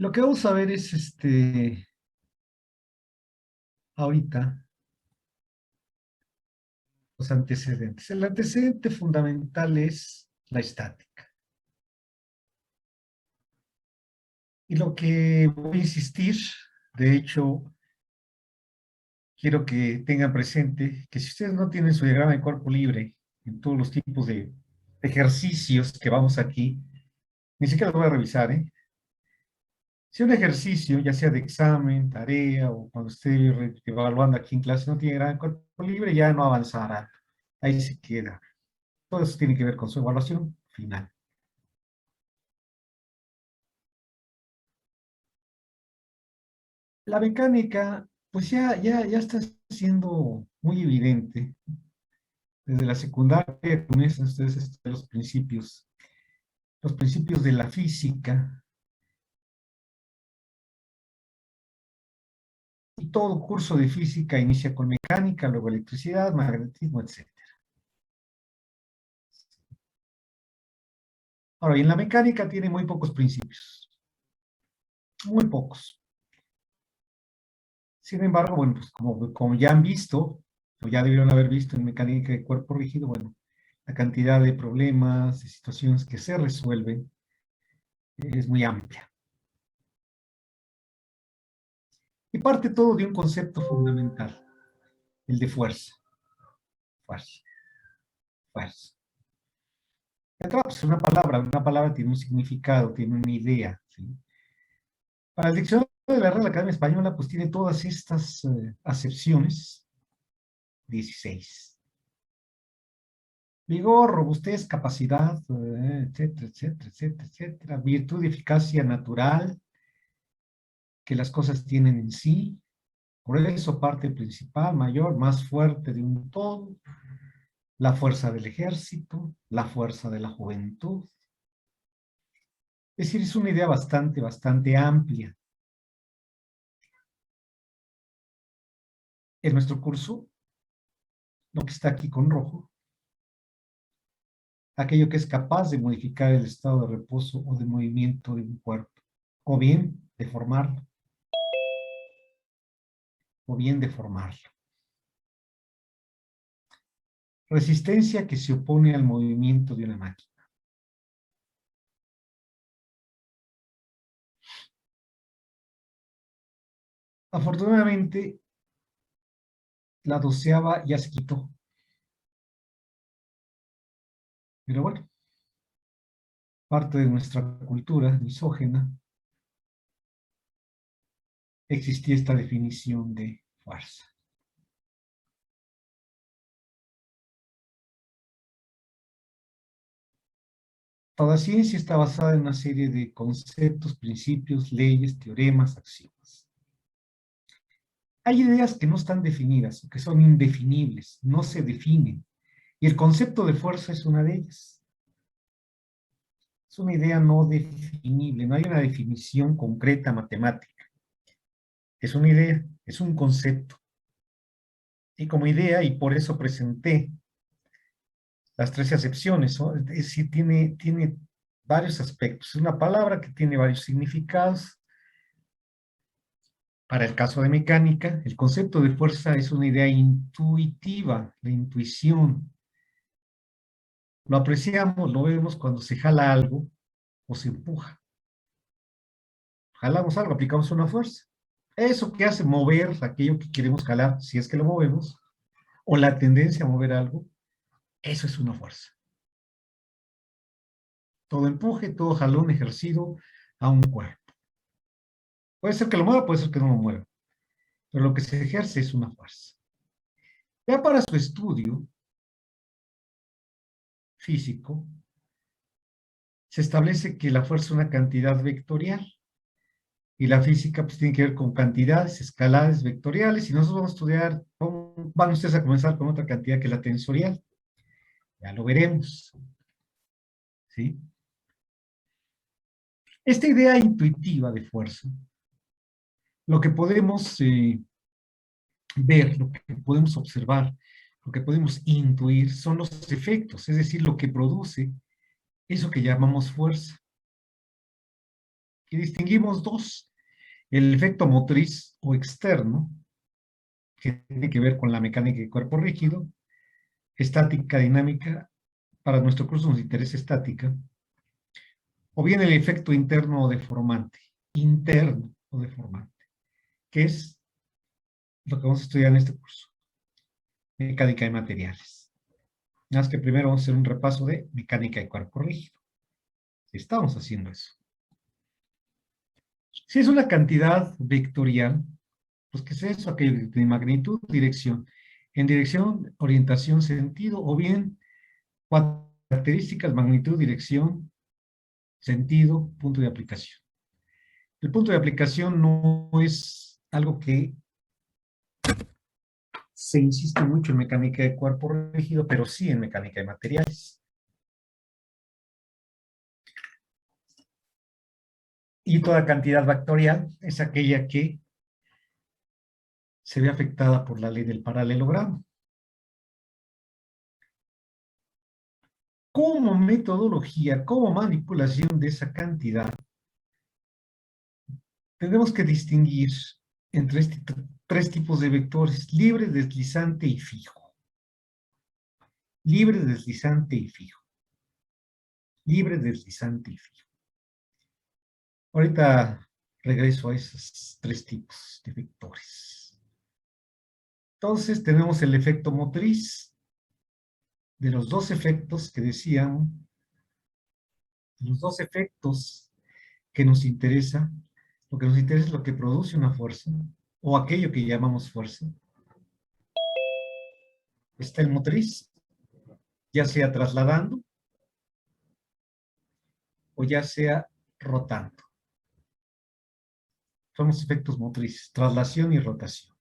Lo que vamos a ver es ahorita los antecedentes. El antecedente fundamental es la estática. Y lo que voy a insistir, de hecho, quiero que tengan presente que si ustedes no tienen su diagrama de cuerpo libre en todos los tipos de ejercicios que vamos aquí, ni siquiera los voy a revisar, ¿eh? Si un ejercicio, ya sea de examen, tarea o cuando esté evaluando aquí en clase, no tiene diagrama de cuerpo libre, ya no avanzará. Ahí se queda. Todo eso tiene que ver con su evaluación final. La mecánica, pues ya está siendo muy evidente. Desde la secundaria comienzan ustedes a estudiar los principios de la física, y todo curso de física inicia con mecánica, luego electricidad, magnetismo, etc. Ahora, y en la mecánica tiene muy pocos principios, muy pocos. Sin embargo, bueno, pues como ya han visto, o ya debieron haber visto en mecánica de cuerpo rígido, bueno, la cantidad de problemas, de situaciones que se resuelven es muy amplia. Y parte todo de un concepto fundamental, el de fuerza. Fuerza, fuerza. Pues una palabra tiene un significado, tiene una idea, ¿sí? Para el diccionario de la Real Academia Española, pues tiene todas estas acepciones, 16. Vigor, robustez, capacidad, etcétera, etcétera, etcétera, etcétera. Virtud y eficacia natural que las cosas tienen en sí. Por eso parte principal, mayor, más fuerte de un todo. La fuerza del ejército, la fuerza de la juventud. Es decir, es una idea bastante amplia. En nuestro curso, lo que está aquí con rojo, aquello que es capaz de modificar el estado de reposo o de movimiento de un cuerpo, o bien deformarlo, o bien deformarlo. Resistencia que se opone al movimiento de una máquina. Afortunadamente, la 12ª ya se quitó. Pero bueno, parte de nuestra cultura misógena existía esta definición de fuerza. Toda ciencia está basada en una serie de conceptos, principios, leyes, teoremas, axiomas. Hay ideas que no están definidas, que son indefinibles, no se definen. Y el concepto de fuerza es una de ellas. Es una idea no definible, no hay una definición concreta matemática. Es una idea, es un concepto. Y como idea, y por eso presenté las 13 acepciones, ¿no? Es decir, tiene varios aspectos. Es una palabra que tiene varios significados. Para el caso de mecánica, el concepto de fuerza es una idea intuitiva, la intuición. Lo apreciamos, lo vemos cuando se jala algo o se empuja. Jalamos algo, aplicamos una fuerza. Eso que hace mover aquello que queremos jalar, si es que lo movemos, o la tendencia a mover algo, eso es una fuerza. Todo empuje, todo jalón ejercido a un cuerpo. Puede ser que lo mueva, puede ser que no lo mueva, pero lo que se ejerce es una fuerza. Ya para su estudio físico, se establece que la fuerza es una cantidad vectorial, y la física pues tiene que ver con cantidades escalares vectoriales, y nosotros vamos a estudiar, van ustedes a comenzar con otra cantidad que es la tensorial. Ya lo veremos, ¿sí? Esta idea intuitiva de fuerza, lo que podemos ver, lo que podemos observar, lo que podemos intuir son los efectos, es decir, lo que produce eso que llamamos fuerza. Y distinguimos dos: el efecto motriz o externo, que tiene que ver con la mecánica de cuerpo rígido, estática dinámica, para nuestro curso nos interesa estática, o bien el efecto interno o deformante, que es lo que vamos a estudiar en este curso, mecánica de materiales. Nada más que primero vamos a hacer un repaso de mecánica de cuerpo rígido. Estamos haciendo eso. Si es una cantidad vectorial, pues ¿qué es eso? Aquello de magnitud, dirección. En dirección, orientación, sentido, o bien cuatro características: magnitud, dirección, sentido, punto de aplicación. El punto de aplicación no es algo que se insiste mucho en mecánica de cuerpo rígido, pero sí en mecánica de materiales. Y toda cantidad vectorial es aquella que se ve afectada por la ley del paralelogramo. Como metodología, como manipulación de esa cantidad, tenemos que distinguir entre tres tipos de vectores: libre, deslizante y fijo. Libre, deslizante y fijo. Libre, deslizante y fijo. Ahorita regreso a esos tres tipos de vectores. Entonces tenemos el efecto motriz. De los dos efectos que decían, los dos efectos que nos interesa, lo que nos interesa es lo que produce una fuerza, o aquello que llamamos fuerza. Está el motriz, ya sea trasladando o ya sea rotando. Son los efectos motrices: traslación y rotación.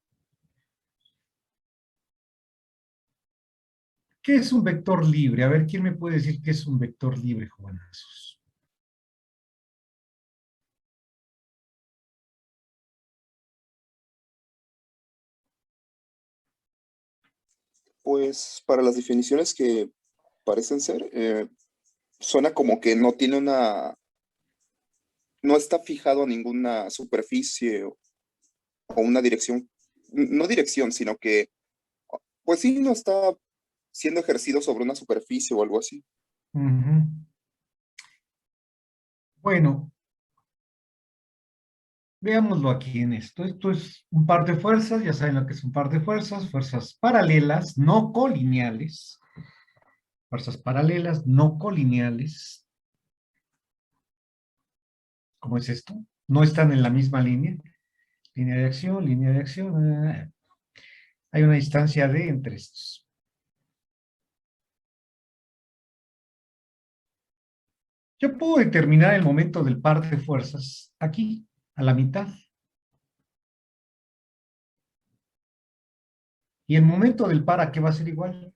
¿Qué es un vector libre? A ver, ¿quién me puede decir qué es un vector libre, jovenazos? Pues para las definiciones que parecen ser, suena como que no tiene no está fijado a ninguna superficie o una dirección, no dirección, sino que, pues sí, no está siendo ejercido sobre una superficie o algo así. Ujú. Bueno, veámoslo aquí en esto. Esto es un par de fuerzas, ya saben lo que es un par de fuerzas: fuerzas paralelas, no colineales. Fuerzas paralelas, no colineales. ¿Cómo es esto? No están en la misma línea. Línea de acción, línea de acción. Hay una distancia de entre estos. Yo puedo determinar el momento del par de fuerzas aquí, a la mitad. Y el momento del par, ¿a qué va a ser igual?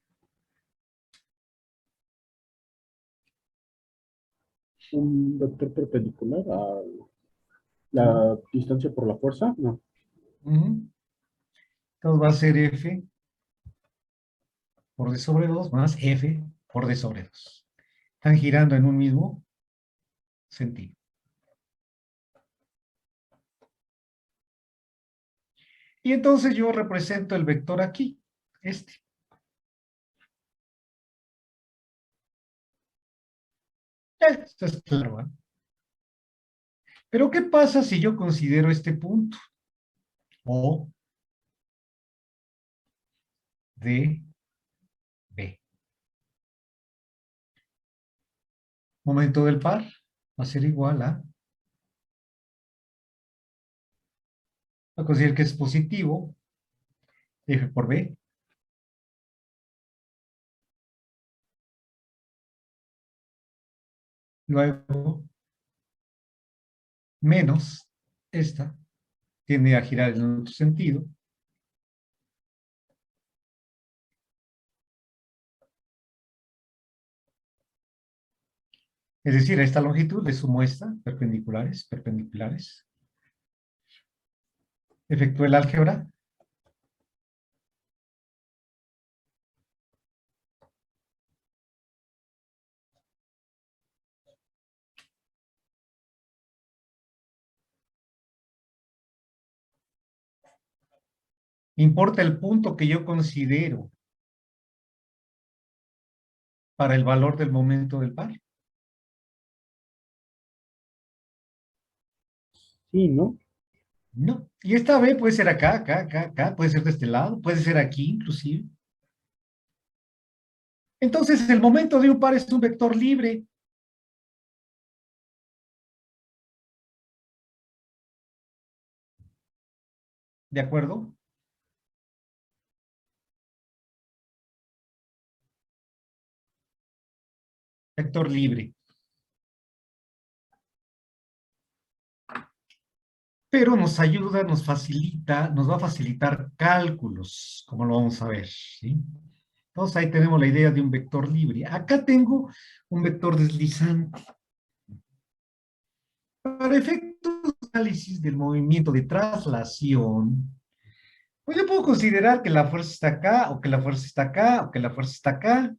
Un vector perpendicular a la distancia por la fuerza, no. Ujú. Entonces va a ser F por D sobre 2 más F por D sobre 2. Están girando en un mismo sentido. Y entonces yo represento el vector aquí, este. Esto es claro, ¿eh? Pero ¿qué pasa si yo considero este punto? O de B. Momento del par va a ser igual a, voy a considerar que es positivo, F por B, luego menos esta, tiende a girar en otro sentido, es decir, a esta longitud le sumo esta, perpendiculares, perpendiculares. Efectúo el álgebra, Importa el punto que yo considero para el valor del momento del par. Sí, ¿no? No. Y esta B puede ser acá, acá, acá, acá, puede ser de este lado, puede ser aquí inclusive. Entonces, el momento de un par es un vector libre. ¿De acuerdo? Vector libre. Pero nos ayuda, nos facilita, nos va a facilitar cálculos, como lo vamos a ver, ¿sí? Entonces ahí tenemos la idea de un vector libre. Acá tengo un vector deslizante. Para efectos de análisis del movimiento de traslación, pues yo puedo considerar que la fuerza está acá, o que la fuerza está acá, o que la fuerza está acá.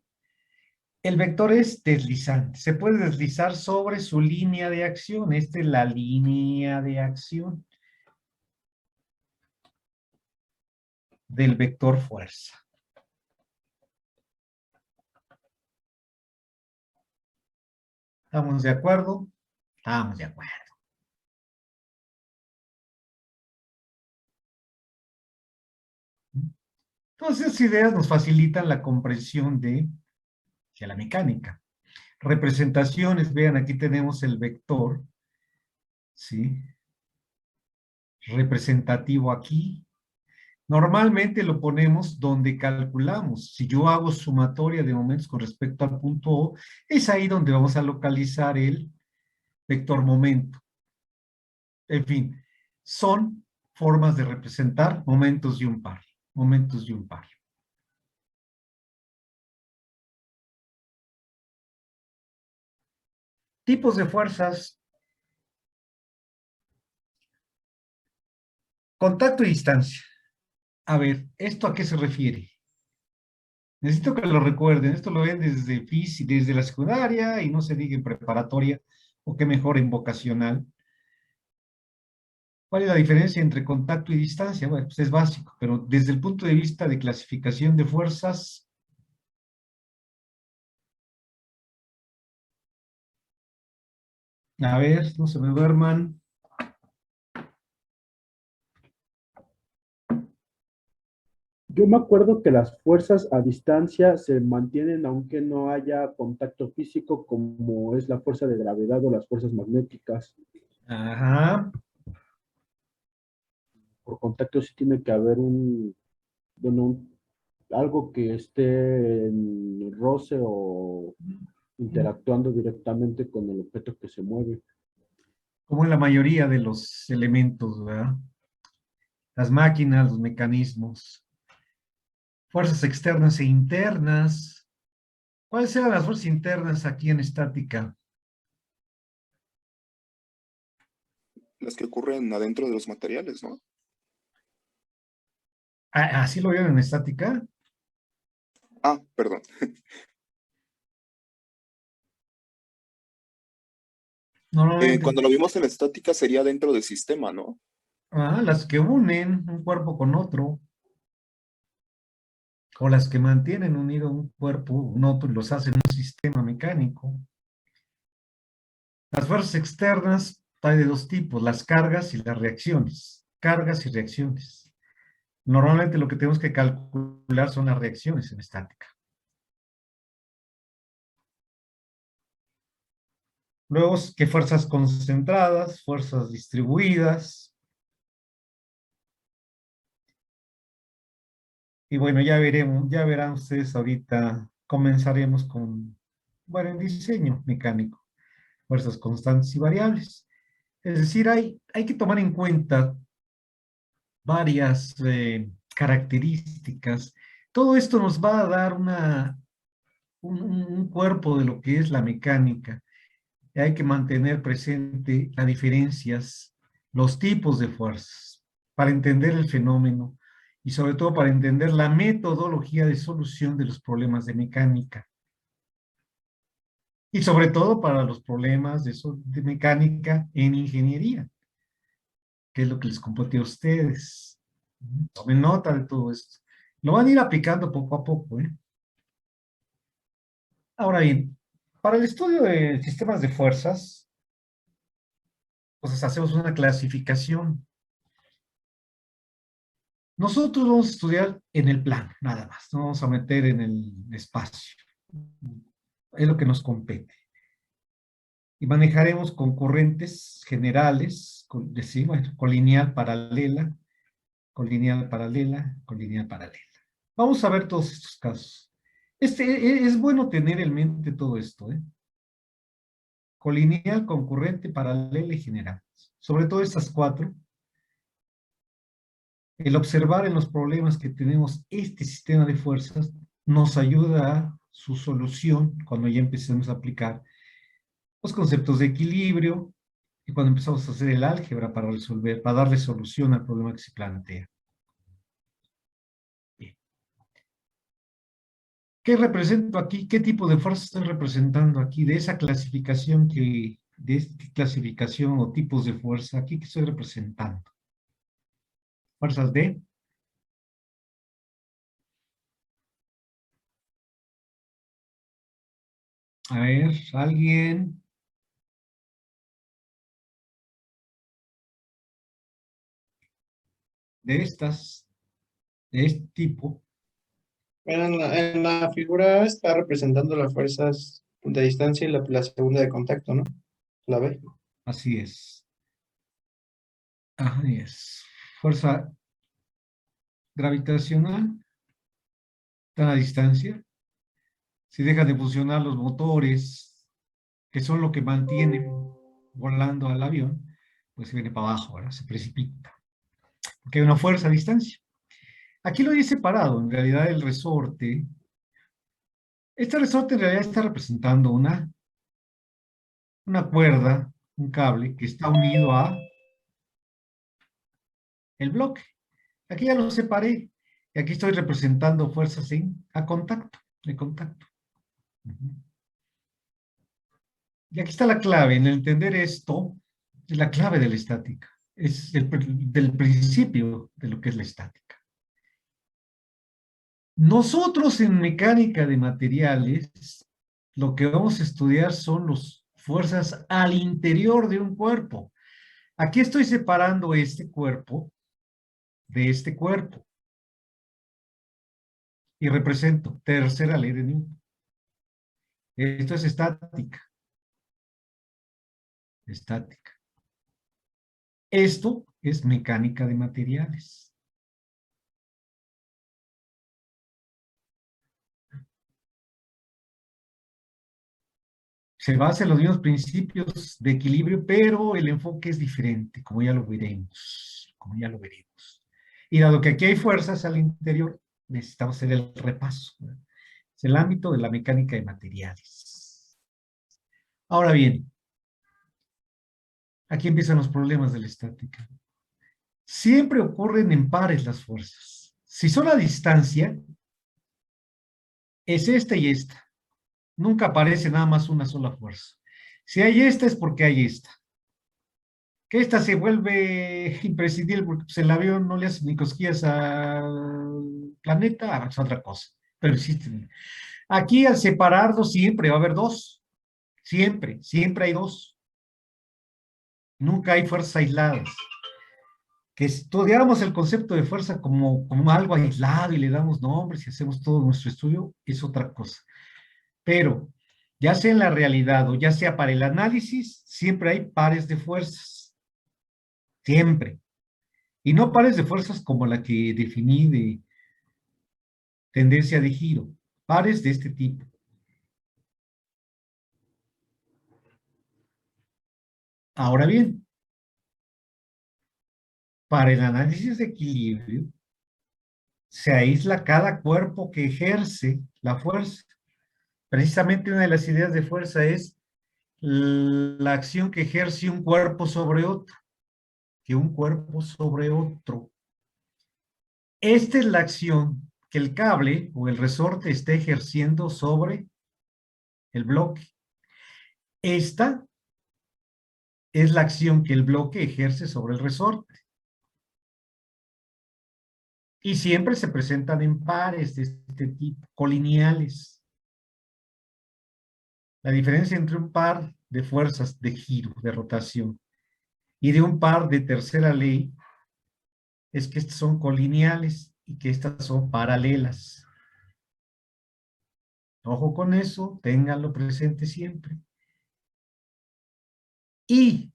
El vector es deslizante. Se puede deslizar sobre su línea de acción. Esta es la línea de acción del vector fuerza. ¿Estamos de acuerdo? Estamos de acuerdo. Entonces, esas ideas nos facilitan la comprensión de la mecánica. Representaciones, vean, aquí tenemos el vector, ¿sí? Representativo aquí. Normalmente lo ponemos donde calculamos. Si yo hago sumatoria de momentos con respecto al punto O, es ahí donde vamos a localizar el vector momento. En fin, son formas de representar momentos de un par. Momentos de un par. Tipos de fuerzas. Contacto y distancia. A ver, ¿esto a qué se refiere? Necesito que lo recuerden. Esto lo ven desde física, desde la secundaria y no se diga en preparatoria o qué mejor en vocacional. ¿Cuál es la diferencia entre contacto y distancia? Bueno, pues es básico, pero desde el punto de vista de clasificación de fuerzas, a ver, no se me duerman. Yo me acuerdo que las fuerzas a distancia se mantienen aunque no haya contacto físico, como es la fuerza de gravedad o las fuerzas magnéticas. Ajá. Por contacto sí tiene que haber bueno, algo que esté en roce o interactuando directamente con el objeto que se mueve. Como en la mayoría de los elementos, ¿verdad? Las máquinas, los mecanismos. Fuerzas externas e internas. ¿Cuáles eran las fuerzas internas aquí en estática? Las que ocurren adentro de los materiales, ¿no? ¿Así lo vieron en estática? Ah, perdón. Normalmente, Cuando lo vimos en estática sería dentro del sistema, ¿no? las que unen un cuerpo con otro, o las que mantienen unido un cuerpo, un otro, y los hacen un sistema mecánico. Las fuerzas externas hay de dos tipos, las cargas y las reacciones. Cargas y reacciones. Normalmente lo que tenemos que calcular son las reacciones en estática. Luego, ¿qué fuerzas concentradas, fuerzas distribuidas? Y bueno, ya veremos, ya verán ustedes ahorita, comenzaremos con, bueno, en diseño mecánico, fuerzas constantes y variables. Es decir, hay que tomar en cuenta varias características. Todo esto nos va a dar un cuerpo de lo que es la mecánica. Y hay que mantener presente las diferencias, los tipos de fuerzas, para entender el fenómeno y sobre todo para entender la metodología de solución de los problemas de mecánica. Y sobre todo para los problemas de mecánica en ingeniería, que es lo que les compartí a ustedes. Tomen nota de todo esto. Lo van a ir aplicando poco a poco, ¿eh? Ahora bien, para el estudio de sistemas de fuerzas, pues hacemos una clasificación. Nosotros vamos a estudiar en el plano, nada más. No vamos a meter en el espacio. Es lo que nos compete. Y manejaremos con corrientes generales, decimos, con lineal paralela, con lineal paralela, con lineal paralela. Vamos a ver todos estos casos. Es bueno tener en mente todo esto, ¿eh? Colineal, concurrente, paralela y general. Sobre todo estas cuatro, el observar en los problemas que tenemos este sistema de fuerzas nos ayuda a su solución cuando ya empecemos a aplicar los conceptos de equilibrio y cuando empezamos a hacer el álgebra para resolver, para darle solución al problema que se plantea. Bien. ¿Qué represento aquí? ¿Qué tipo de fuerza estoy representando aquí? De esa clasificación de esta clasificación o tipos de fuerza, aquí que estoy representando. Fuerzas de a ver, alguien. De estas, de este tipo, Bueno, en la figura está representando las fuerzas de distancia y la segunda de contacto, ¿no? La B. así es. Así es. Fuerza gravitacional, está a distancia. Si dejan de funcionar los motores, que son lo que mantienen volando al avión, pues se viene para abajo, ¿verdad? Se precipita. Porque hay una fuerza a distancia. Aquí lo he separado, en realidad el resorte. Este resorte en realidad está representando una cuerda, un cable que está unido a el bloque. Aquí ya lo separé. Y aquí estoy representando fuerzas a contacto, de contacto. Y aquí está la clave. En entender esto, es la clave de la estática. Es del principio de lo que es la estática. Nosotros en mecánica de materiales, lo que vamos a estudiar son las fuerzas al interior de un cuerpo. Aquí estoy separando este cuerpo de este cuerpo. Y represento tercera ley de Newton. Esto es estática. Estática. Esto es mecánica de materiales. Se basa en los mismos principios de equilibrio, pero el enfoque es diferente, como ya lo veremos. Como ya lo veremos. Y dado que aquí hay fuerzas al interior, necesitamos hacer el repaso, ¿verdad? Es el ámbito de la mecánica de materiales. Ahora bien, aquí empiezan los problemas de la estática. Siempre ocurren en pares las fuerzas. Si son a distancia, es esta y esta. Nunca aparece nada más una sola fuerza. Si hay esta es porque hay esta. Que esta se vuelve imprescindible porque pues, el avión no le hace ni cosquillas al planeta, es otra cosa. Pero existen. Aquí al separarlos siempre va a haber dos. Siempre, siempre hay dos. Nunca hay fuerzas aisladas. Que estudiamos el concepto de fuerza como algo aislado y le damos nombres y hacemos todo nuestro estudio, es otra cosa. Pero, ya sea en la realidad o ya sea para el análisis, siempre hay pares de fuerzas. Siempre. Y no pares de fuerzas como la que definí de tendencia de giro. Pares de este tipo. Ahora bien, para el análisis de equilibrio, se aísla cada cuerpo que ejerce la fuerza. Precisamente una de las ideas de fuerza es la acción que ejerce un cuerpo sobre otro, que un cuerpo sobre otro. Esta es la acción que el cable o el resorte está ejerciendo sobre el bloque. Esta es la acción que el bloque ejerce sobre el resorte. Y siempre se presentan en pares de este tipo, colineales. La diferencia entre un par de fuerzas de giro, de rotación, y de un par de tercera ley es que estas son colineales y que estas son paralelas. Ojo con eso, ténganlo presente siempre. Y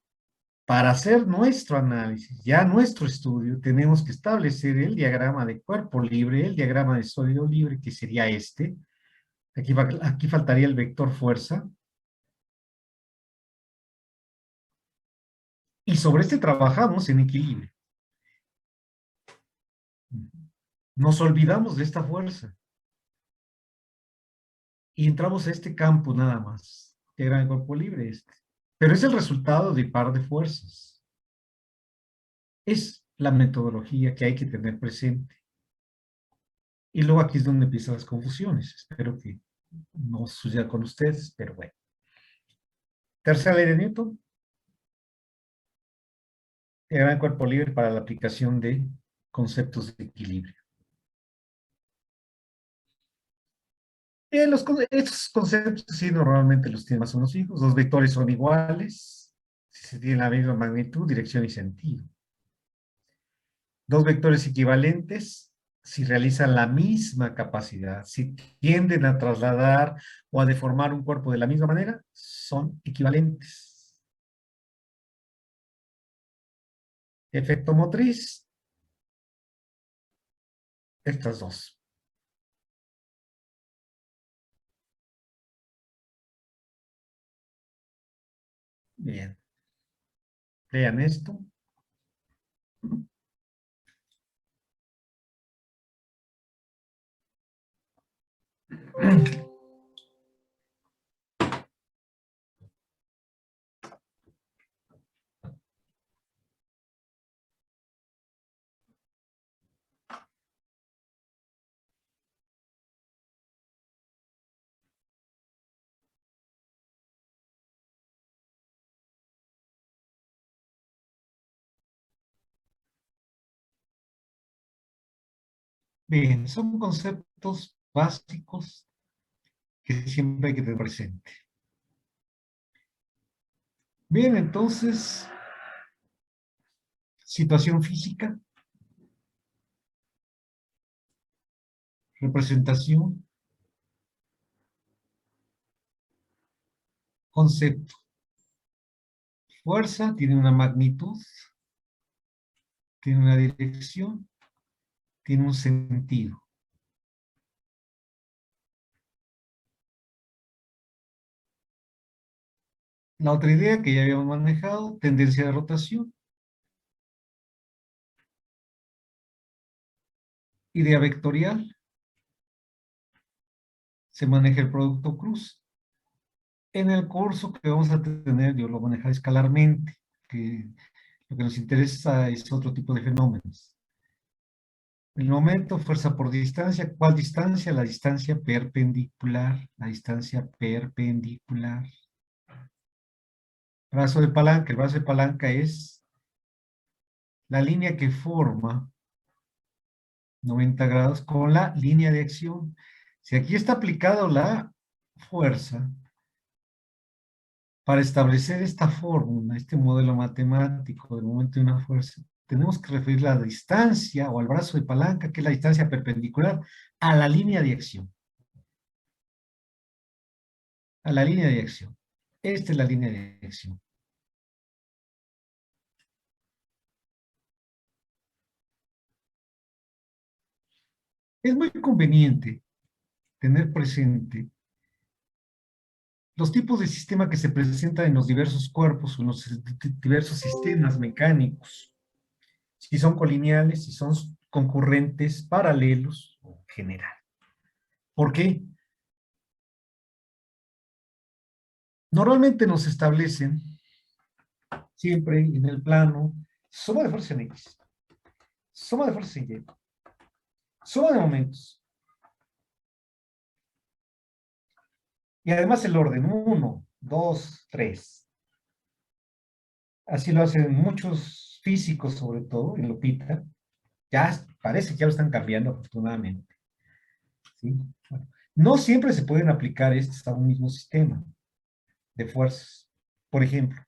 para hacer nuestro análisis, ya nuestro estudio, tenemos que establecer el diagrama de cuerpo libre, el diagrama de sólido libre, que sería este. Aquí faltaría el vector fuerza. Y sobre este trabajamos en equilibrio. Nos olvidamos de esta fuerza. Y entramos a este campo nada más. Diagrama de cuerpo libre este. Pero es el resultado de par de fuerzas. Es la metodología que hay que tener presente. Y luego aquí es donde empiezan las confusiones. Espero que no suceda con ustedes, pero bueno. Tercera ley de Newton. Diagrama de cuerpo libre para la aplicación de conceptos de equilibrio. Estos conceptos sí normalmente los tienen más o menos fijos. Los vectores son iguales. Si se tienen la misma magnitud, dirección y sentido. Dos vectores equivalentes si realizan la misma capacidad, si tienden a trasladar o a deformar un cuerpo de la misma manera, son equivalentes. Efecto motriz, estas dos. Bien. Vean esto. Bien, son conceptos básicos que siempre hay que tener presente. Bien, entonces, situación física, representación, concepto. Fuerza tiene una magnitud, tiene una dirección, tiene un sentido. La otra idea que ya habíamos manejado, tendencia de rotación. Idea vectorial. Se maneja el producto cruz. En el curso que vamos a tener, yo lo manejaré escalarmente, que lo que nos interesa es otro tipo de fenómenos. El momento, fuerza por distancia. ¿Cuál distancia? La distancia perpendicular. La distancia perpendicular. Brazo de palanca. El brazo de palanca es la línea que forma 90 grados con la línea de acción. Si aquí está aplicado la fuerza, para establecer esta fórmula, este modelo matemático del momento de una fuerza, tenemos que referir la distancia o al brazo de palanca, que es la distancia perpendicular a la línea de acción. A la línea de acción. Esta es la línea de acción. Es muy conveniente tener presente los tipos de sistema que se presentan en los diversos cuerpos o en los diversos sistemas mecánicos. Si son colineales, si son concurrentes, paralelos o general. ¿Por qué? Normalmente nos establecen siempre en el plano suma de fuerza en X, suma de fuerza en Y, suma de momentos. Y además el orden 1, 2, 3. Así lo hacen muchos físicos, sobre todo, en Lopita. Ya parece que ya lo están cambiando afortunadamente. ¿Sí? Bueno, no siempre se pueden aplicar estos a un mismo sistema de fuerzas. Por ejemplo,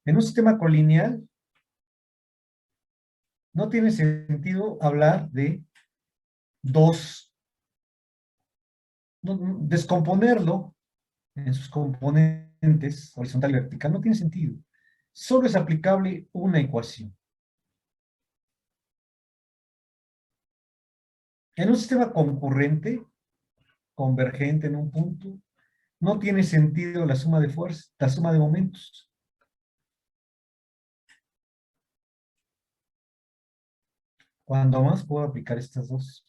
en un sistema colineal no tiene sentido hablar de dos, descomponerlo en sus componentes horizontal y vertical, no tiene sentido. Solo es aplicable una ecuación. En un sistema concurrente, convergente en un punto, no tiene sentido la suma de fuerzas, la suma de momentos. Cuando más puedo aplicar estas dos.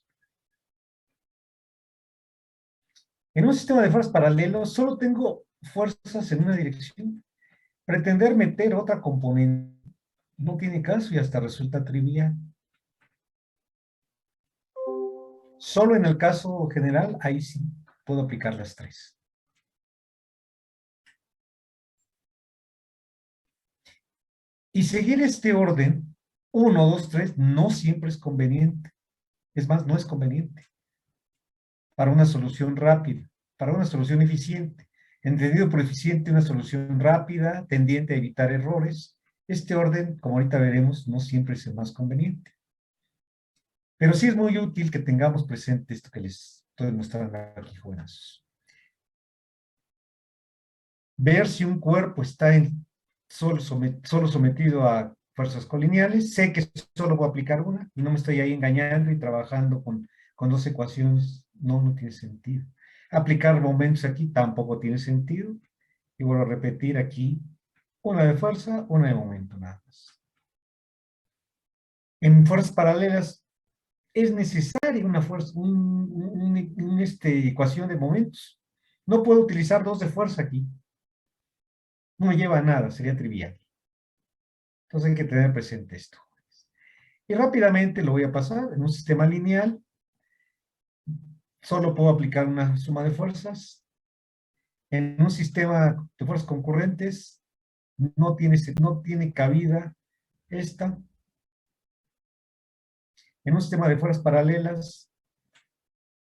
En un sistema de fuerzas paralelos, solo tengo fuerzas en una dirección. Pretender meter otra componente no tiene caso y hasta resulta trivial. Solo en el caso general, ahí sí puedo aplicar las tres. Y seguir este orden, 1, 2, 3, no siempre es conveniente. Es más, no es conveniente para una solución rápida, para una solución eficiente. Entendido por eficiente, una solución rápida, tendiente a evitar errores. Este orden, como ahorita veremos, no siempre es el más conveniente. Pero sí es muy útil que tengamos presente esto que les estoy mostrando aquí, jóvenes. Ver si un cuerpo está solo sometido a fuerzas colineales. Sé que solo voy a aplicar una y no me estoy ahí engañando y trabajando con dos ecuaciones. No, no tiene sentido. Aplicar momentos aquí tampoco tiene sentido. Y vuelvo a repetir aquí, una de fuerza, una de momento, nada más. En fuerzas paralelas es necesaria una fuerza, ecuación de momentos. No puedo utilizar dos de fuerza aquí. No me lleva a nada, sería trivial. Entonces hay que tener presente esto. Y rápidamente lo voy a pasar. En un sistema lineal, solo puedo aplicar una suma de fuerzas. En un sistema de fuerzas concurrentes, no tiene cabida esta. En un sistema de fuerzas paralelas,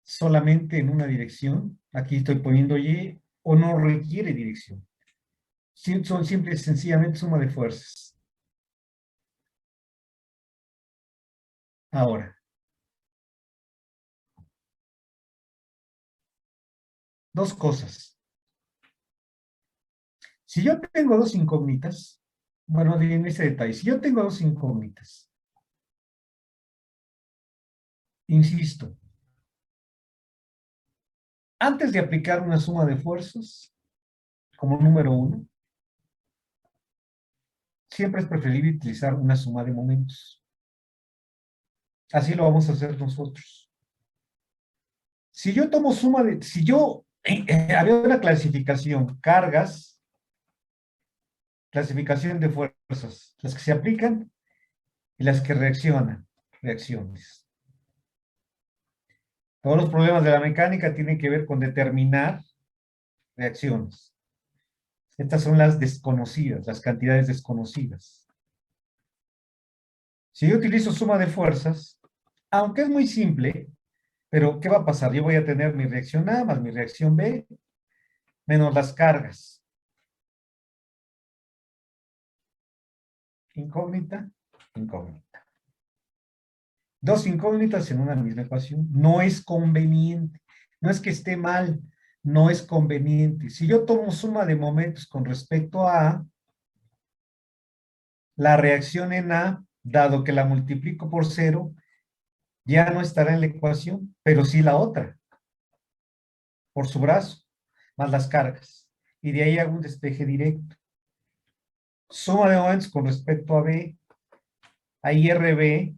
solamente en una dirección. Aquí estoy poniendo Y, o no requiere dirección. Son simple y sencillamente suma de fuerzas. Ahora, dos cosas. Si yo tengo dos incógnitas, bueno, en ese detalle, si yo tengo dos incógnitas, insisto, antes de aplicar una suma de fuerzas, como número uno, siempre es preferible utilizar una suma de momentos. Así lo vamos a hacer nosotros. Si yo tomo suma de, si yo, había una clasificación, cargas, clasificación de fuerzas, las que se aplican y las que reaccionan, reacciones. Todos los problemas de la mecánica tienen que ver con determinar reacciones. Estas son las desconocidas, las cantidades desconocidas. Si yo utilizo suma de fuerzas, aunque es muy simple, pero ¿qué va a pasar? Yo voy a tener mi reacción A más mi reacción B, menos las cargas. Incógnita, incógnita. Dos incógnitas en una misma ecuación. No es conveniente. No es que esté mal, no es conveniente. Si yo tomo suma de momentos con respecto a la reacción en A, dado que la multiplico por cero, ya no estará en la ecuación, pero sí la otra, por su brazo, más las cargas. Y de ahí hago un despeje directo. Suma de momentos con respecto a B, a IRB,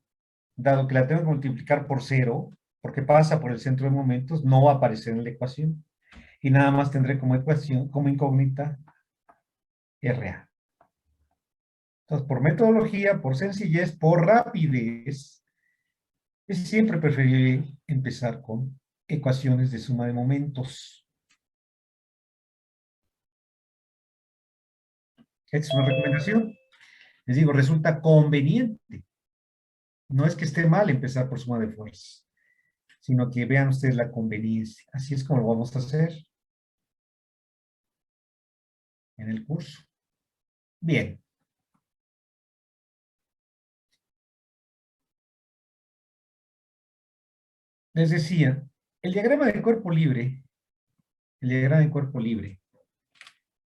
dado que la tengo que multiplicar por cero, porque pasa por el centro de momentos, no va a aparecer en la ecuación. Y nada más tendré como ecuación, como incógnita, RA. Entonces, por metodología, por sencillez, por rapidez, es siempre preferible empezar con ecuaciones de suma de momentos. Esta es una recomendación. Les digo, resulta conveniente No es que esté mal empezar por suma de fuerzas, sino que vean ustedes la conveniencia. Así es como lo vamos a hacer en el curso. Bien. Les decía, el diagrama de cuerpo libre, el diagrama de cuerpo libre,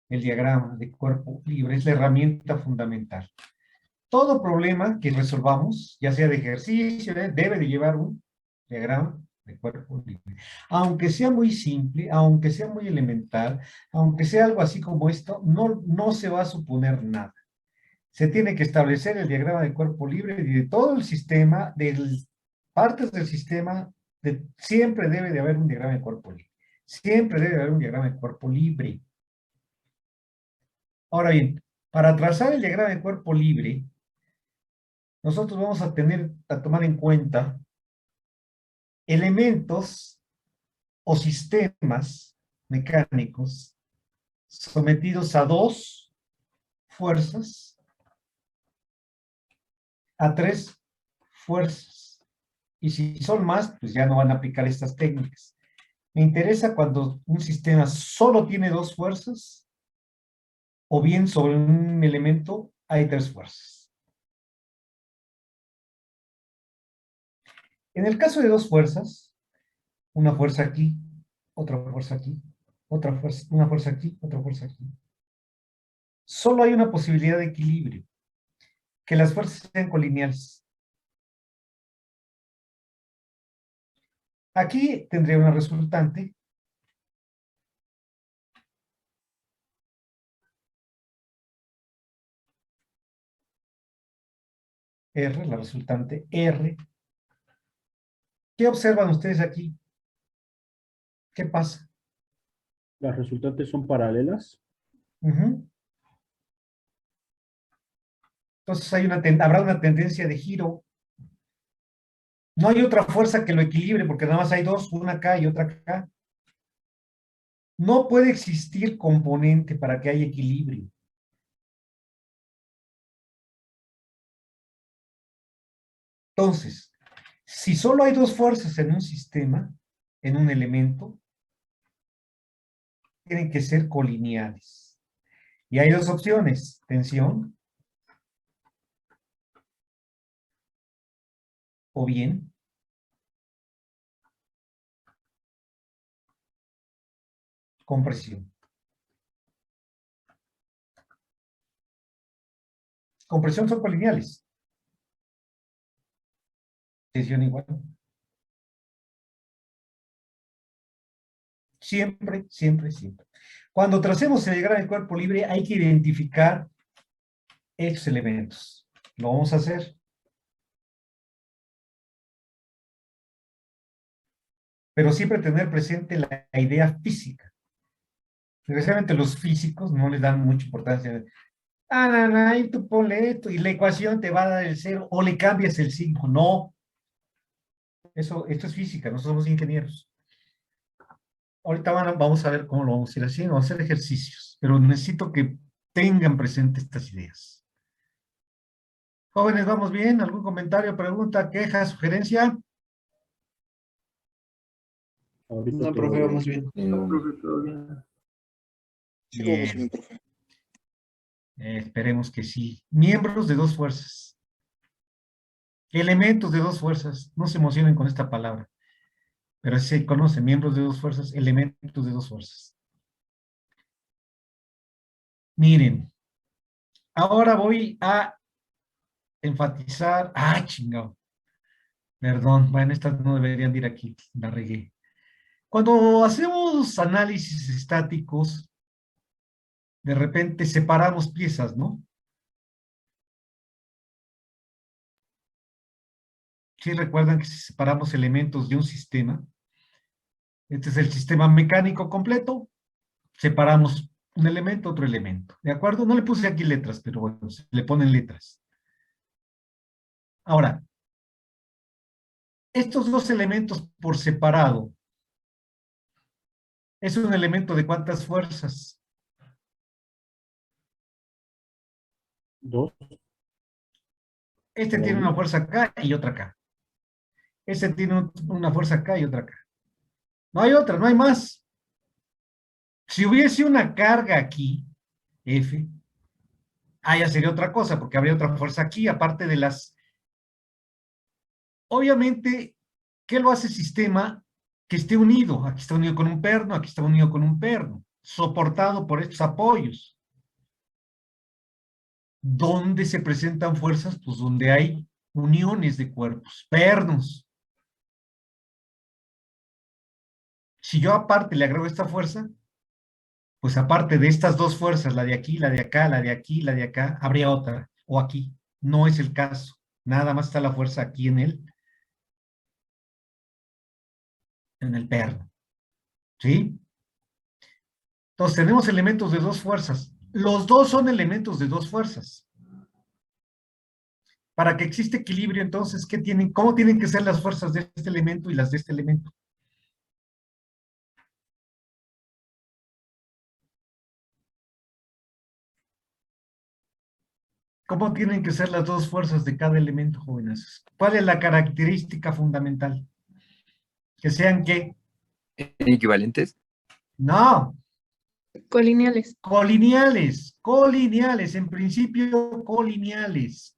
el diagrama de cuerpo libre es la herramienta fundamental. Todo problema que resolvamos, ya sea de ejercicio, debe de llevar un diagrama de cuerpo libre. Aunque sea muy simple, aunque sea muy elemental, aunque sea algo así como esto, no se va a suponer nada. Se tiene que establecer el diagrama de cuerpo libre y de todo el sistema, de partes del sistema, siempre debe de haber un diagrama de cuerpo libre. Siempre debe de haber un diagrama de cuerpo libre. Ahora bien, para trazar el diagrama de cuerpo libre, nosotros vamos a tomar en cuenta elementos o sistemas mecánicos sometidos a dos fuerzas, a tres fuerzas. Y si son más, pues ya no van a aplicar estas técnicas. Me interesa cuando un sistema solo tiene dos fuerzas, o bien sobre un elemento hay tres fuerzas. En el caso de dos fuerzas, una fuerza aquí, otra fuerza aquí, otra fuerza, una fuerza aquí, otra fuerza aquí. Solo hay una posibilidad de equilibrio, que las fuerzas sean colineales. Aquí tendría una resultante. R, la resultante R. ¿Qué observan ustedes aquí? ¿Qué pasa? Las resultantes son paralelas. Ujú. Entonces habrá una tendencia de giro. No hay otra fuerza que lo equilibre porque nada más hay dos, una acá y otra acá. No puede existir componente para que haya equilibrio. Entonces, si solo hay dos fuerzas en un sistema, en un elemento, tienen que ser colineales. Y hay dos opciones, tensión o bien compresión. Compresión son colineales. Tensión igual. Siempre, siempre, siempre. Cuando tracemos el diagrama del cuerpo libre hay que identificar estos elementos. Lo vamos a hacer. Pero siempre tener presente la idea física. Desgraciadamente los físicos no les dan mucha importancia. Y tú ponle esto y la ecuación te va a dar el cero o le cambias el signo. No. Esto es física, nosotros somos ingenieros. Ahorita vamos a ver cómo lo vamos a ir haciendo, vamos a hacer ejercicios, pero necesito que tengan presente estas ideas. Jóvenes, ¿vamos bien? ¿Algún comentario, pregunta, queja, sugerencia? Ahorita No, todo profe, bien. vamos bien. No, profe, todo bien. Sí, vamos Bien, bien, profe. esperemos que sí. Miembros de dos fuerzas. Elementos de dos fuerzas. No se emocionen con esta palabra, pero se conoce miembros de dos fuerzas, elementos de dos fuerzas. Miren, ahora voy a enfatizar. Chingado. Perdón, bueno, estas no deberían de ir aquí, la regué. Cuando hacemos análisis estáticos, de repente separamos piezas, ¿no? Sí recuerdan que si separamos elementos de un sistema, este es el sistema mecánico completo, separamos un elemento, otro elemento, ¿de acuerdo? No le puse aquí letras, pero bueno, se le ponen letras. Ahora, estos dos elementos por separado, ¿es un elemento de cuántas fuerzas? Dos. Este tiene una fuerza acá y otra acá. Este tiene una fuerza acá y otra acá. No hay otra, no hay más. Si hubiese una carga aquí, F, ya sería otra cosa, porque habría otra fuerza aquí, aparte de las... Obviamente, ¿qué lo hace el sistema? Que esté unido. Aquí está unido con un perno, aquí está unido con un perno, soportado por estos apoyos. ¿Dónde se presentan fuerzas? Pues donde hay uniones de cuerpos, pernos. Si yo aparte le agrego esta fuerza, pues aparte de estas dos fuerzas, la de aquí, la de acá, la de aquí, la de acá, habría otra, o aquí. No es el caso. Nada más está la fuerza aquí en el perno. ¿Sí? Entonces tenemos elementos de dos fuerzas. Los dos son elementos de dos fuerzas. Para que exista equilibrio, entonces, ¿cómo tienen que ser las fuerzas de este elemento y las de este elemento? ¿Cómo tienen que ser las dos fuerzas de cada elemento, jóvenes? ¿Cuál es la característica fundamental? Que sean ¿qué? ¿Equivalentes? No, Colineales. colineales, en principio colineales.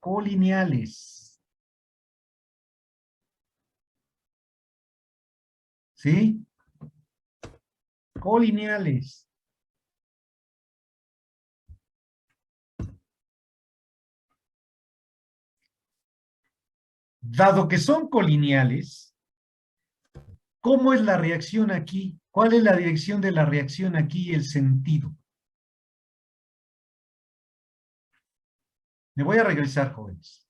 ¿Sí? Colineales. Dado que son colineales, ¿cómo es la reacción aquí? ¿Cuál es la dirección de la reacción aquí y el sentido? Me voy a regresar, jóvenes.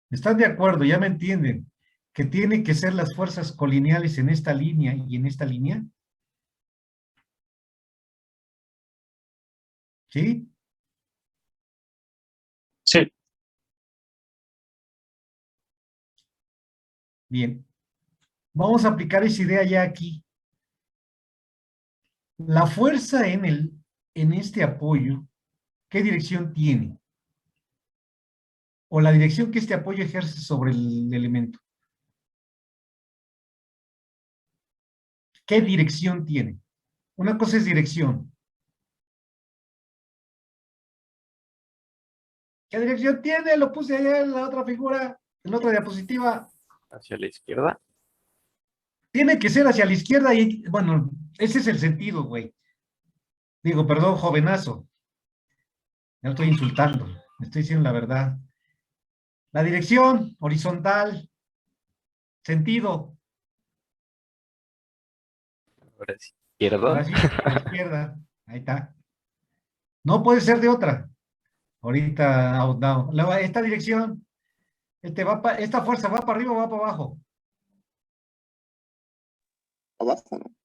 ¿Están de acuerdo? ¿Ya me entienden? Que tienen que ser las fuerzas colineales en esta línea y en esta línea. ¿Sí? Sí. Bien. Vamos a aplicar esa idea ya aquí. La fuerza en este apoyo, ¿qué dirección tiene? O la dirección que este apoyo ejerce sobre el elemento. ¿Qué dirección tiene? Una cosa es dirección. ¿Qué dirección tiene? Lo puse allá en la otra figura, en la otra diapositiva. Hacia la izquierda. Tiene que ser hacia la izquierda y, bueno, ese es el sentido, güey. Digo, perdón, jovenazo. Ya lo estoy insultando. Me estoy diciendo la verdad. La dirección, horizontal, sentido. Ahora sí. Izquierda. Ahora sí, a la izquierda. Ahí está. No puede ser de otra. Ahorita, no. Esta dirección, esta fuerza va para arriba o va para abajo. Abajo, ¿no?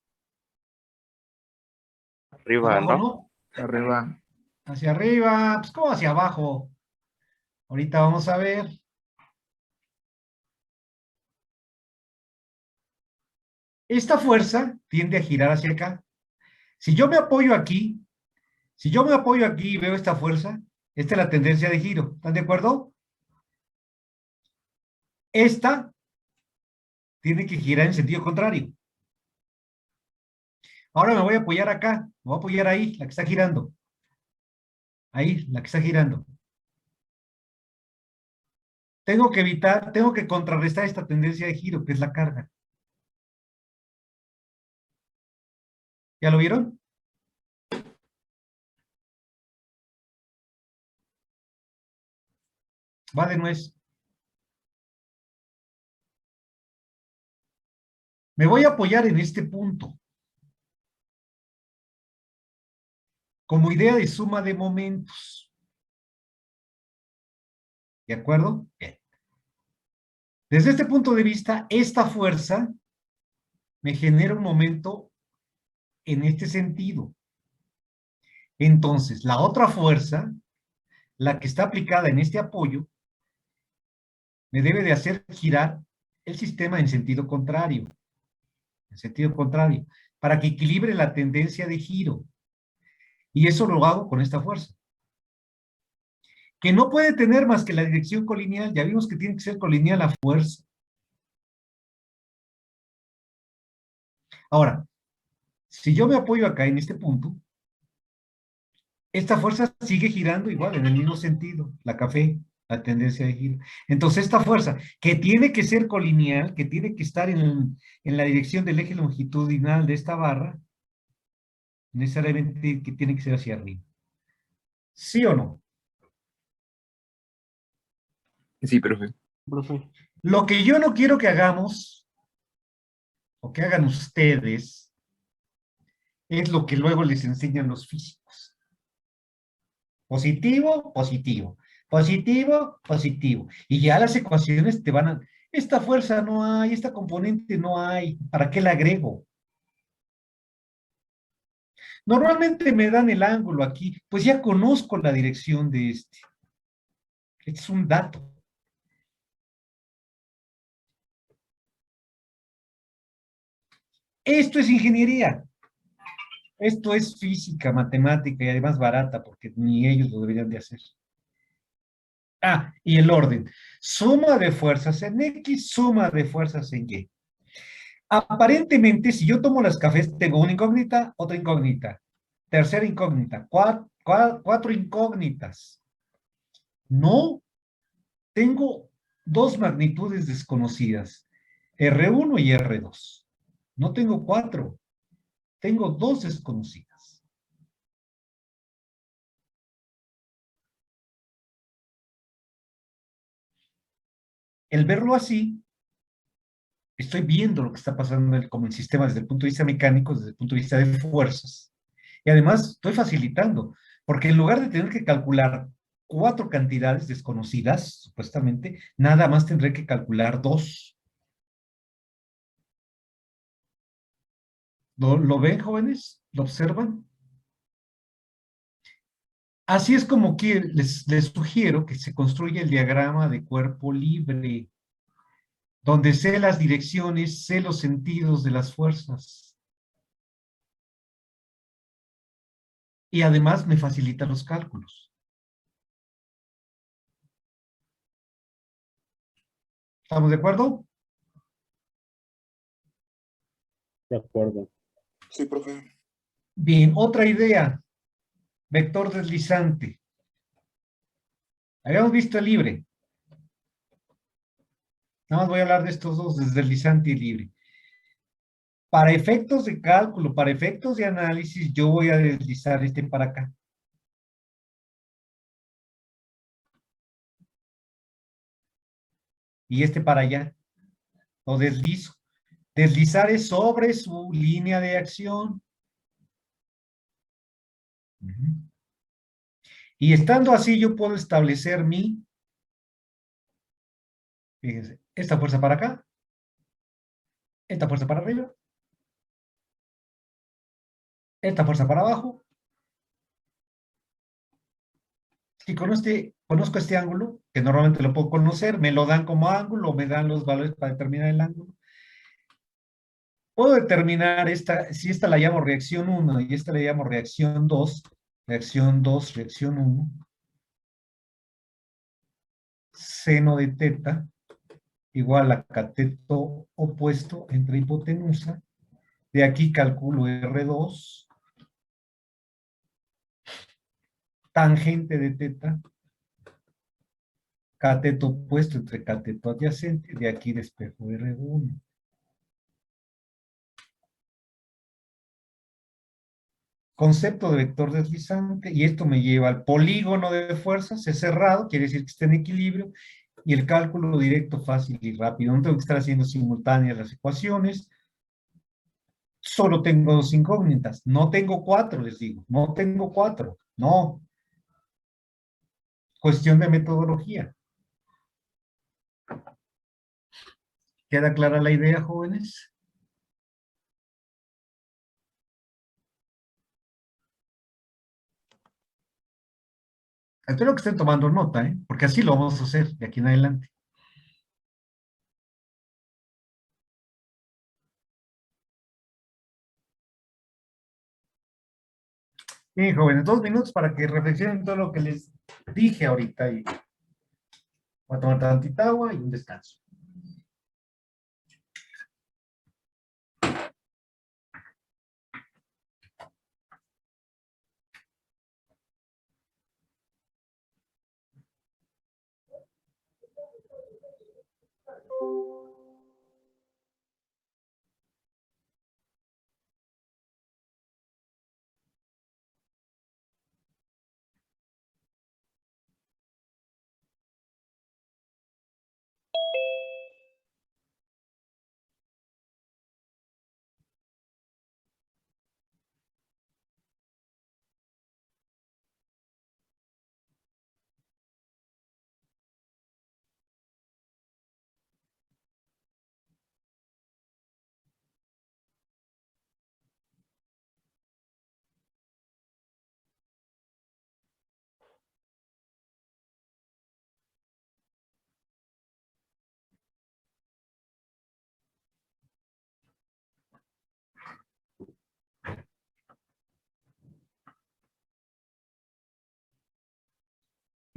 Arriba, Abajo, ¿no? ¿no? Arriba. Hacia arriba, pues ¿cómo hacia abajo? Ahorita vamos a ver. Esta fuerza tiende a girar hacia acá. Si yo me apoyo aquí y veo esta fuerza, esta es la tendencia de giro. ¿Están de acuerdo? Esta tiene que girar en sentido contrario. Ahora me voy a apoyar acá, me voy a apoyar ahí, la que está girando. Ahí, la que está girando. Tengo que contrarrestar esta tendencia de giro, que es la carga. ¿Ya lo vieron? Va de nuez. Me voy a apoyar en este punto. Como idea de suma de momentos. ¿De acuerdo? Bien. Desde este punto de vista, esta fuerza me genera un momento en este sentido. Entonces, la otra fuerza, la que está aplicada en este apoyo, me debe de hacer girar el sistema en sentido contrario. En sentido contrario. Para que equilibre la tendencia de giro. Y eso lo hago con esta fuerza. que no puede tener más que la dirección colineal. Ya vimos que tiene que ser colineal a fuerza. Ahora, si yo me apoyo acá en este punto, esta fuerza sigue girando igual, en el mismo sentido, la café, la tendencia de giro. Entonces, esta fuerza, que tiene que ser colineal, que tiene que estar en la dirección del eje longitudinal de esta barra, necesariamente que tiene que ser hacia arriba. ¿Sí o no? Sí, profe. Profe. Lo que yo no quiero que hagamos, o que hagan ustedes, es lo que luego les enseñan los físicos. Positivo, positivo. Positivo, positivo. Y ya las ecuaciones te van a... Esta fuerza no hay, esta componente no hay. ¿Para qué la agrego? Normalmente me dan el ángulo aquí, pues ya conozco la dirección de este. Este es un dato. Esto es ingeniería. Esto es física, matemática y además barata, porque ni ellos lo deberían de hacer. Ah, y el orden. Suma de fuerzas en X, suma de fuerzas en Y. Aparentemente, si yo tomo las cafés, tengo una incógnita, otra incógnita, tercera incógnita, cuatro incógnitas. No, tengo dos magnitudes desconocidas, R1 y R2. No tengo cuatro, tengo dos desconocidas. El verlo así, estoy viendo lo que está pasando como el sistema desde el punto de vista mecánico, desde el punto de vista de fuerzas. Y además estoy facilitando, porque en lugar de tener que calcular cuatro cantidades desconocidas, supuestamente, nada más tendré que calcular dos. ¿Lo ven, jóvenes? ¿Lo observan? Así es como que les sugiero que se construya el diagrama de cuerpo libre, donde sé las direcciones, sé los sentidos de las fuerzas. Y además me facilita los cálculos. ¿Estamos de acuerdo? De acuerdo. Sí, profe. Bien, otra idea. Vector deslizante. Habíamos visto el libre. Nada más voy a hablar de estos dos, deslizante y libre. Para efectos de cálculo, para efectos de análisis, yo voy a deslizar este para acá. Y este para allá. Lo deslizo. Deslizar es sobre su línea de acción. Y estando así, yo puedo establecer fíjense, esta fuerza para acá, esta fuerza para arriba, esta fuerza para abajo. Si conozco este ángulo, que normalmente lo puedo conocer, me lo dan como ángulo, o me dan los valores para determinar el ángulo. Puedo determinar si esta la llamo reacción 1 y esta la llamo reacción 2, reacción 2, reacción 1, seno de teta igual a cateto opuesto entre hipotenusa. De aquí calculo R2, tangente de teta, cateto opuesto entre cateto adyacente, de aquí despejo R1. Concepto de vector deslizante, y esto me lleva al polígono de fuerzas, es cerrado, quiere decir que está en equilibrio, y el cálculo directo, fácil y rápido. No tengo que estar haciendo simultáneas las ecuaciones, solo tengo dos incógnitas, no tengo cuatro, les digo, no tengo cuatro, no. Cuestión de metodología. ¿Queda clara la idea, jóvenes? Espero que estén tomando nota, ¿eh? Porque así lo vamos a hacer de aquí en adelante. Bien, jóvenes, 2 minutos para que reflexionen todo lo que les dije ahorita y voy a tomar tantita agua y un descanso.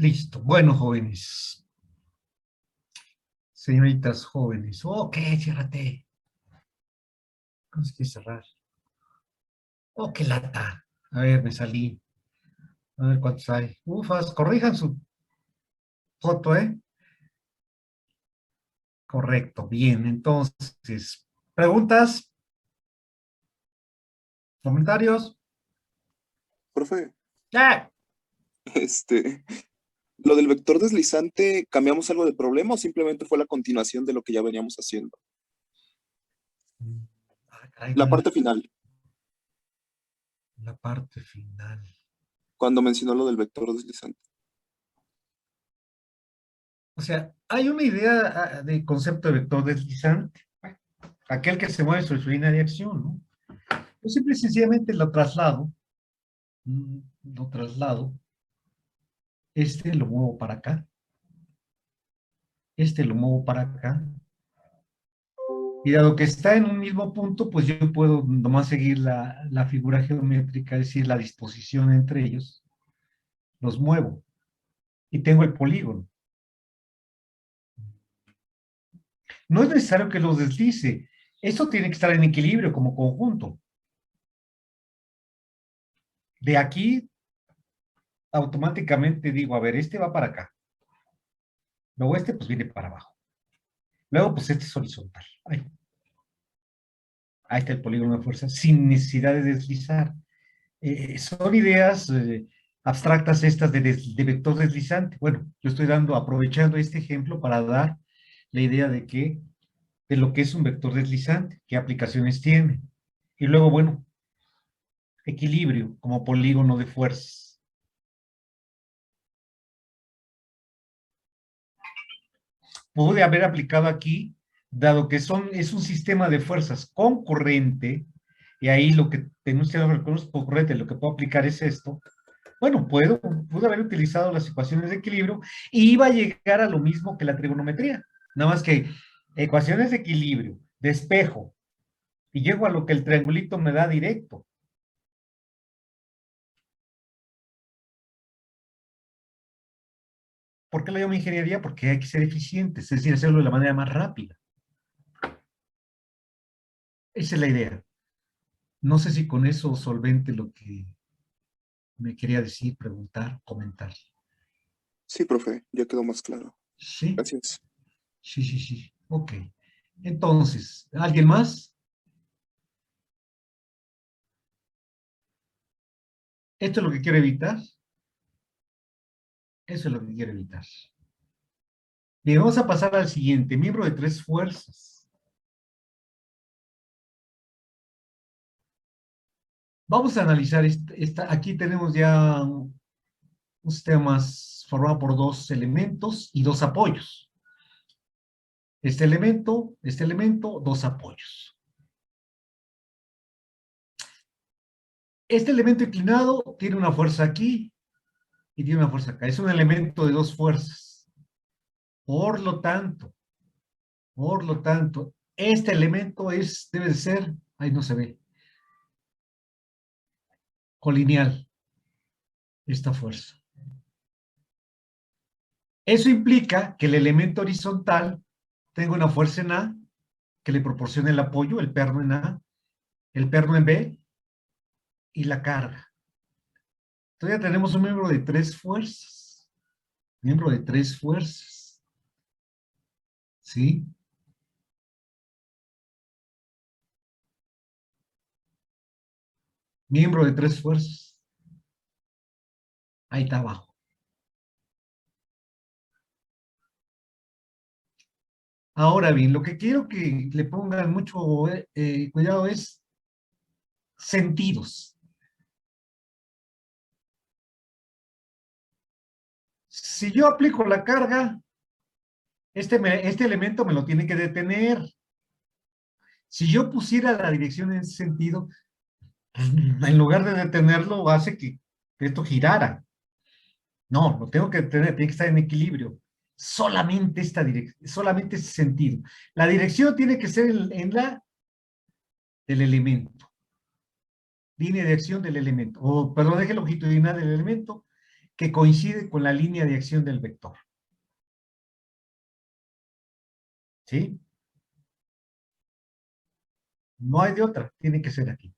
Listo. Bueno, jóvenes. Señoritas jóvenes. Ok, ciérrate. ¿Cómo es que cerrar? Oh, qué lata. A ver, me salí. A ver cuántos hay. Ufas, corrijan su foto, ¿eh? Correcto, bien. Entonces, preguntas, comentarios. Profe, ¡Ya! este, lo del vector deslizante, ¿cambiamos algo de problema o simplemente fue la continuación de lo que ya veníamos haciendo? Caray, La ¿dónde? parte final, La parte final. cuando mencionó lo del vector deslizante. O sea, hay una idea de concepto de vector deslizante. Bueno, aquel que se mueve sobre su línea de acción, ¿no? Yo simple y sencillamente lo traslado. Lo traslado. Este lo muevo para acá. Este lo muevo para acá. Y dado que está en un mismo punto, pues yo puedo nomás seguir la figura geométrica, es decir, la disposición entre ellos. Los muevo. Y tengo el polígono. No es necesario que los deslice. Eso tiene que estar en equilibrio como conjunto. De aquí, automáticamente digo, a ver, este va para acá. Luego este, pues viene para abajo. Luego, pues este es horizontal. Ahí está el polígono de fuerza, sin necesidad de deslizar. Son ideas abstractas estas de vector deslizante. Bueno, yo estoy aprovechando este ejemplo para dar la idea de lo que es un vector deslizante, qué aplicaciones tiene. Y luego, bueno, equilibrio como polígono de fuerzas. Pude haber aplicado aquí, dado que es un sistema de fuerzas concurrente, y ahí lo que tenemos que ver con los concurrentes, lo que puedo aplicar es esto. Bueno, pude haber utilizado las ecuaciones de equilibrio y iba a llegar a lo mismo que la trigonometría. Nada más que ecuaciones de equilibrio, de espejo, y llego a lo que el triangulito me da directo. ¿Por qué lo llamo ingeniería? Porque hay que ser eficientes, es decir, hacerlo de la manera más rápida. Esa es la idea. No sé si con eso solvente lo que me quería decir, preguntar, comentar. Sí, profe, ya quedó más claro. ¿Sí? Gracias. Sí, sí, sí. Ok. Entonces, ¿alguien más? Esto es lo que quiero evitar. Eso es lo que quiero evitar. Bien, vamos a pasar al siguiente. Miembro de tres fuerzas. Vamos a analizar aquí tenemos ya un sistema formado por dos elementos y dos apoyos. Este elemento, dos apoyos. Este elemento inclinado tiene una fuerza aquí y tiene una fuerza acá. Es un elemento de dos fuerzas. Por lo tanto, este elemento debe de ser, ahí no se ve, colineal. esta fuerza. Eso implica que el elemento horizontal tenga una fuerza en A que le proporciona el apoyo, el perno en A, el perno en B y la carga. Entonces ya tenemos un miembro de 3 fuerzas. Miembro de 3 fuerzas. ¿Sí? Miembro de 3 fuerzas. Ahí está abajo. Ahora bien, lo que quiero que le pongan mucho cuidado es sentidos. Si yo aplico la carga, este elemento me lo tiene que detener. Si yo pusiera la dirección en ese sentido, en lugar de detenerlo, hace que esto girara. No, lo tengo que detener, tiene que estar en equilibrio. Solamente esta dirección, solamente ese sentido. La dirección tiene que ser en la del elemento. Línea de acción del elemento. O, perdón, eje longitudinal del elemento que coincide con la línea de acción del vector. ¿Sí? No hay de otra, tiene que ser aquí.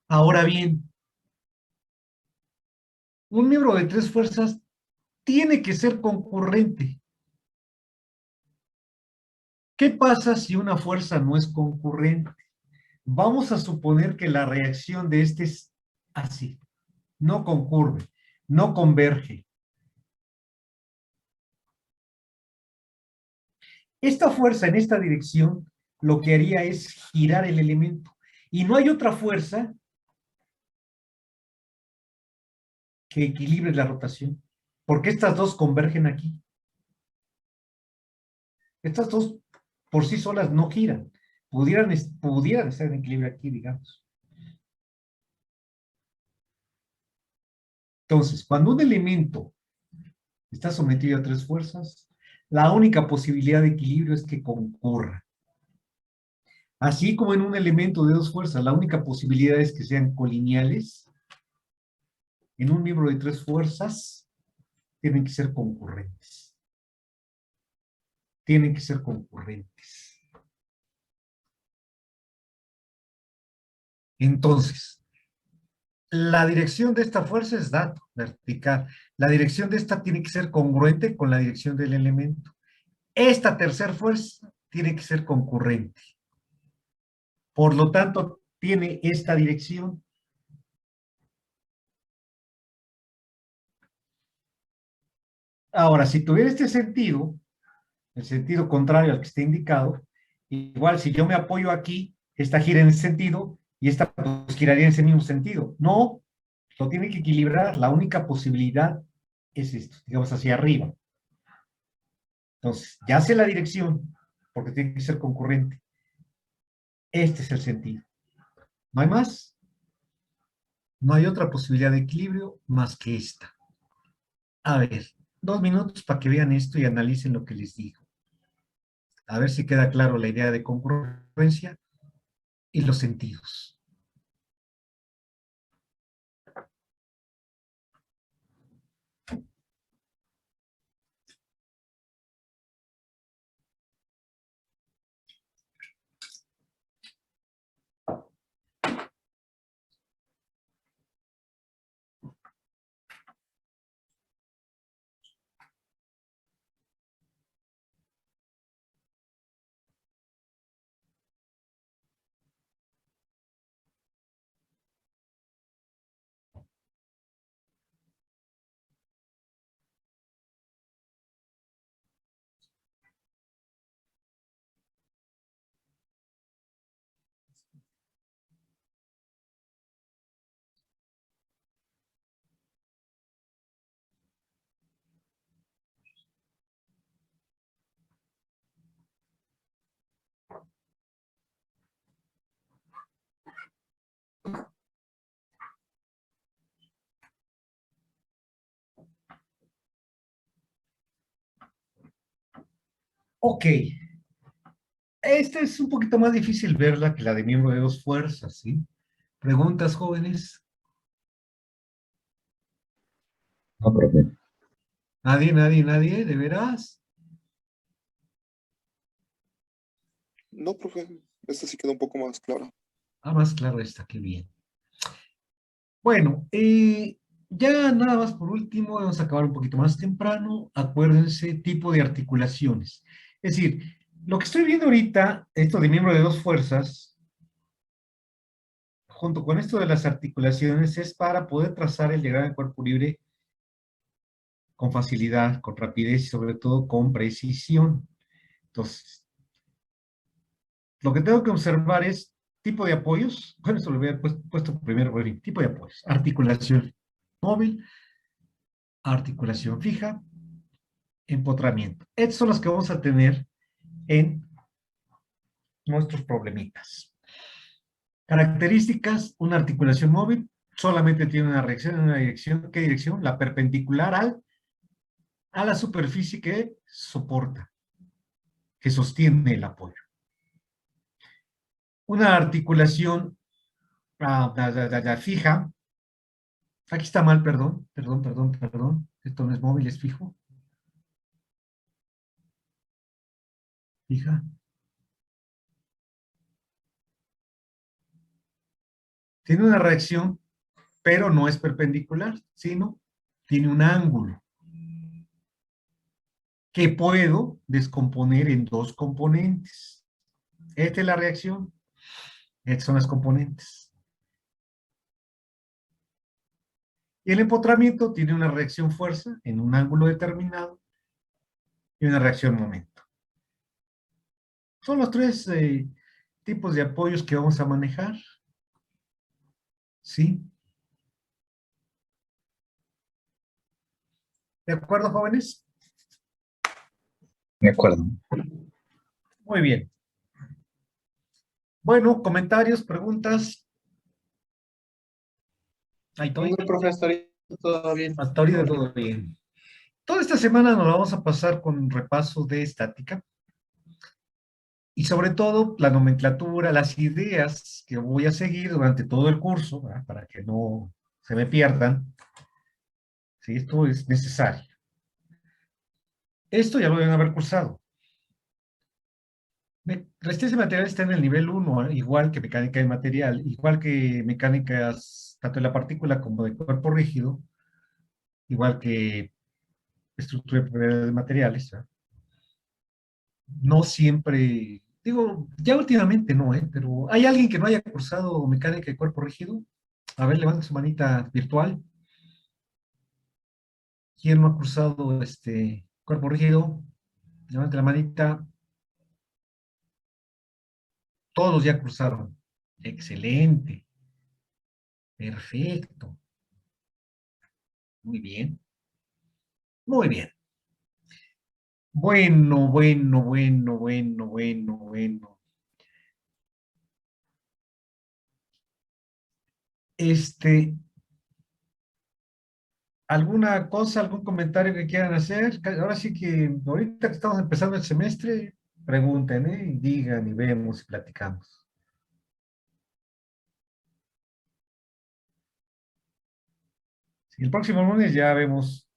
Ahora bien, un miembro de 3 fuerzas tiene que ser concurrente. ¿Qué pasa si una fuerza no es concurrente? Vamos a suponer que la reacción de este es así. No concurre, no converge. Esta fuerza en esta dirección lo que haría es girar el elemento. Y no hay otra fuerza que equilibre la rotación, porque estas dos convergen aquí. Estas dos por sí solas no giran. Pudieran estar en equilibrio aquí, digamos. Entonces, cuando un elemento está sometido a 3 fuerzas, la única posibilidad de equilibrio es que concurra. Así como en un elemento de 2 fuerzas, la única posibilidad es que sean colineales, en un miembro de 3 fuerzas, tienen que ser concurrentes. Tienen que ser concurrentes. Entonces, la dirección de esta fuerza es dato, vertical. La dirección de esta tiene que ser congruente con la dirección del elemento. Esta tercera fuerza tiene que ser concurrente. Por lo tanto, tiene esta dirección. Ahora, si tuviera este sentido, el sentido contrario al que está indicado, igual si yo me apoyo aquí, esta gira en ese sentido y esta pues, giraría en ese mismo sentido. No, lo tiene que equilibrar. La única posibilidad es esto, digamos hacia arriba. Entonces, ya sé la dirección, porque tiene que ser concurrente. Este es el sentido. ¿No hay más? No hay otra posibilidad de equilibrio más que esta. A ver, 2 minutos para que vean esto y analicen lo que les digo. A ver si queda claro la idea de congruencia y los sentidos. Ok. Esta es un poquito más difícil verla que la de miembro de 2 fuerzas, ¿sí? ¿Preguntas, jóvenes? No, profe. Nadie, ¿de veras? No, profe, esta sí quedó un poco más clara. Ah, más claro está, qué bien. Bueno, ya nada más por último, vamos a acabar un poquito más temprano. Acuérdense, tipo de articulaciones. Es decir, lo que estoy viendo ahorita, esto de miembro de dos fuerzas, junto con esto de las articulaciones, es para poder trazar el diagrama de cuerpo libre con facilidad, con rapidez y sobre todo con precisión. Entonces, lo que tengo que observar es tipo de apoyos. Bueno, esto lo voy a haber puesto primero, bueno, tipo de apoyos. Articulación móvil, articulación fija, empotramiento. Estos son los que vamos a tener en nuestros problemitas. Características, una articulación móvil solamente tiene una reacción en una dirección. ¿Qué dirección? La perpendicular a la superficie que soporta, que sostiene el apoyo. Una articulación fija. Aquí está mal, perdón. Esto no es móvil, es fijo. Fija. Tiene una reacción, pero no es perpendicular, sino tiene un ángulo que puedo descomponer en dos componentes. Esta es la reacción, estas son las componentes. Y el empotramiento tiene una reacción fuerza en un ángulo determinado y una reacción momento. Son los tres tipos de apoyos que vamos a manejar. ¿Sí? ¿De acuerdo, jóvenes? De acuerdo. Muy bien. Bueno, comentarios, preguntas. Ahí estoy. No, profe, hasta ahorita todo bien. Hasta ahorita todo bien. Toda esta semana nos la vamos a pasar con un repaso de estática. Y sobre todo, la nomenclatura, las ideas que voy a seguir durante todo el curso, ¿verdad? Para que no se me pierdan. Sí, esto es necesario. Esto ya lo deben haber cursado. Resistencia de material está en el nivel 1, igual que mecánica de material, igual que mecánicas tanto de la partícula como de cuerpo rígido, igual que estructura y propiedades de materiales. ¿Verdad? No siempre, digo, ya últimamente no, pero ¿hay alguien que no haya cursado mecánica de cuerpo rígido? A ver, levanta su manita virtual. ¿Quién no ha cursado cuerpo rígido? Levante la manita. Todos ya cursaron. Excelente. Perfecto. Muy bien. Muy bien. Bueno. ¿Alguna cosa, algún comentario que quieran hacer? Ahora sí que, ahorita que estamos empezando el semestre, pregunten, y digan y vemos y platicamos. Sí, el próximo lunes ya vemos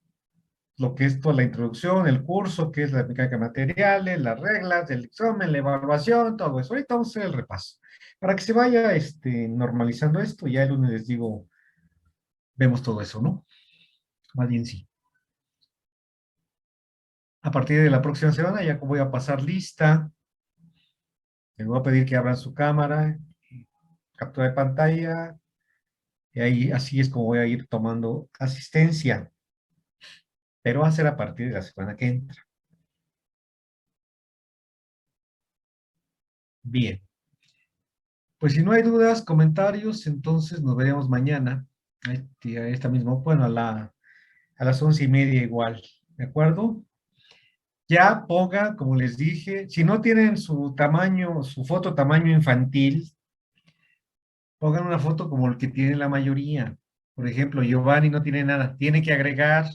lo que es toda la introducción, el curso, que es la mecánica de materiales, las reglas, el examen, la evaluación, todo eso. Ahorita vamos a hacer el repaso. Para que se vaya normalizando esto, ya el lunes les digo, vemos todo eso, ¿no? Más bien sí. A partir de la próxima semana ya voy a pasar lista. Les voy a pedir que abran su cámara, captura de pantalla, y ahí así es como voy a ir tomando asistencia. Pero va a ser a partir de la semana que entra. Bien. Pues si no hay dudas, comentarios, entonces nos veremos mañana, a esta misma, bueno, a las 11:30 igual, ¿de acuerdo? Ya ponga, como les dije, si no tienen su tamaño, su foto tamaño infantil, pongan una foto como el que tiene la mayoría. Por ejemplo, Giovanni no tiene nada, tiene que agregar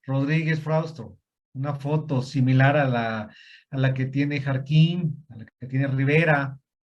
Rodríguez Frausto, una foto similar a la que tiene Jarquín, a la que tiene Rivera,